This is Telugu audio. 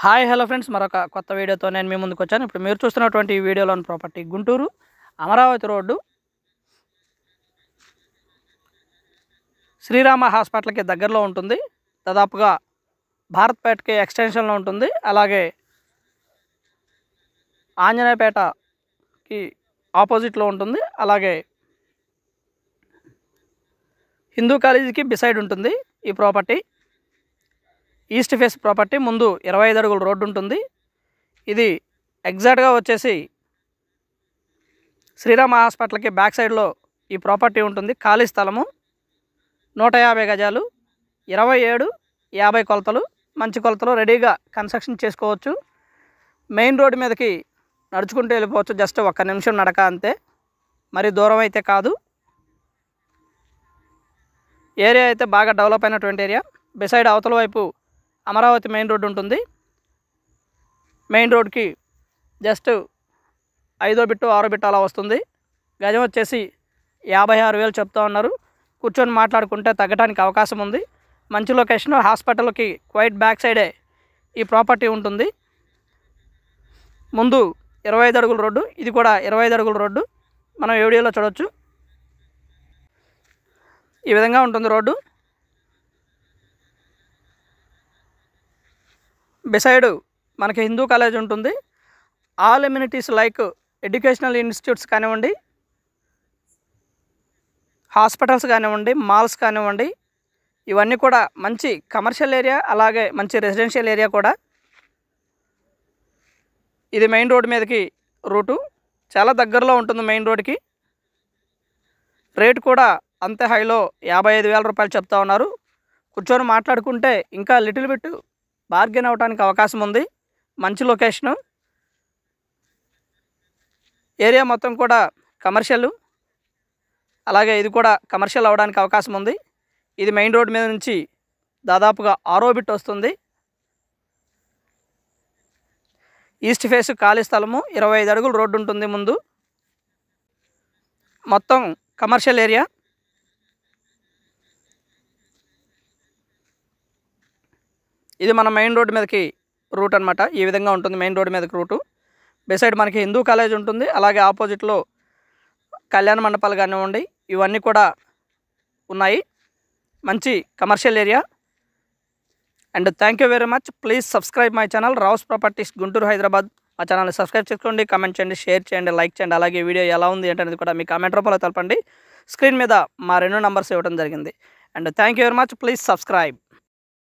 హాయ్ హలో ఫ్రెండ్స్, మరొక కొత్త వీడియోతో నేను మీ ముందుకు వచ్చాను. ఇప్పుడు మీరు చూస్తున్నటువంటి ఈ వీడియోలోని ప్రాపర్టీ గుంటూరు అమరావతి రోడ్డు శ్రీరామ హాస్పిటల్కి దగ్గరలో ఉంటుంది. దాదాపుగా భారత్పేటకి ఎక్స్టెన్షన్లో ఉంటుంది. అలాగే ఆంజనేయపేటకి ఆపోజిట్లో ఉంటుంది. అలాగే హిందూ కాలేజీకి బిసైడ్ ఉంటుంది ఈ ప్రాపర్టీ. East face property. ముందు 25 అడుగుల రోడ్డు ఉంటుంది. ఇది ఎగ్జాక్ట్గా వచ్చేసి శ్రీరామ హాస్పిటల్కి బ్యాక్ సైడ్లో ఈ ప్రాపర్టీ ఉంటుంది. ఖాళీ స్థలము 150 గజాలు, 27-50 కొలతలు, మంచి కొలతలు, రెడీగా కన్స్ట్రక్షన్ చేసుకోవచ్చు. మెయిన్ రోడ్డు మీదకి నడుచుకుంటూ వెళ్ళిపోవచ్చు. జస్ట్ 1 నిమిషం నడక అంతే, మరి దూరం అయితే కాదు. ఏరియా అయితే బాగా డెవలప్ అయినటువంటి ఏరియా. బిసైడ్ అవతల వైపు అమరావతి మెయిన్ రోడ్డు ఉంటుంది. మెయిన్ రోడ్కి జస్ట్ 5వ బిట్టు 6వ బిట్టు అలా వస్తుంది. గజం వచ్చేసి 56,000 చెప్తా ఉన్నారు. కూర్చొని మాట్లాడుకుంటే తగ్గడానికి అవకాశం ఉంది. మంచి లొకేషన్. హాస్పిటల్కి క్వైట్ బ్యాక్ సైడే ఈ ప్రాపర్టీ ఉంటుంది. ముందు 25 అడుగుల రోడ్డు, ఇది కూడా 25 అడుగుల రోడ్డు. మనం ఈ వీడియోలో చూడవచ్చు. ఈ విధంగా ఉంటుంది రోడ్డు. బిసైడ్ మనకి హిందూ కాలేజ్ ఉంటుంది. All amenities like educational institutes కానివ్వండి, హాస్పిటల్స్ కానివ్వండి, మాల్స్ కానివ్వండి, ఇవన్నీ కూడా మంచి కమర్షియల్ ఏరియా, అలాగే మంచి రెసిడెన్షియల్ ఏరియా కూడా. ఇది మెయిన్ రోడ్ మీదకి రూటు, చాలా దగ్గరలో ఉంటుంది మెయిన్ రోడ్కి. రేటు కూడా అంతే హైలో 55,000 రూపాయలు చెప్తా ఉన్నారు. కూర్చొని మాట్లాడుకుంటే ఇంకా లిటిల్ బిట్ బార్గెన్ అవడానికి అవకాశం ఉంది. మంచి లొకేషను. ఏరియా మొత్తం కూడా కమర్షియల్, అలాగే ఇది కూడా కమర్షియల్ అవ్వడానికి అవకాశం ఉంది. ఇది మెయిన్ రోడ్ మీద నుంచి దాదాపుగా 6వ బిట్ వస్తుంది. ఈస్ట్ ఫేస్ ఖాళీ స్థలము, 25 అడుగుల రోడ్డు ఉంటుంది. ముందు మొత్తం కమర్షియల్ ఏరియా. ఇది మన మెయిన్ రోడ్ మీదకి రూట్ అనమాట. ఈ విధంగా ఉంటుంది మెయిన్ రోడ్ మీదకి రూటు. బిసైడ్ మనకి హిందూ కాలేజ్ ఉంటుంది. అలాగే ఆపోజిట్లో కళ్యాణ మండపాలు కానివ్వండి, ఇవన్నీ కూడా ఉన్నాయి. మంచి commercial area. And thank you very much. Please subscribe my channel Rao's properties Guntur, Hyderabad. మా ఛానల్ని సబ్స్క్రైబ్ చేసుకోండి, కామెంట్ చేయండి, షేర్ చేయండి, లైక్ చేయండి. అలాగే వీడియో ఎలా ఉంది ఏంటనేది కూడా మీ కామెంట్ రూపంలో తెలపండి. స్క్రీన్ మీద మా 2 నంబర్స్ ఇవ్వడం జరిగింది. And thank you very much. Please subscribe.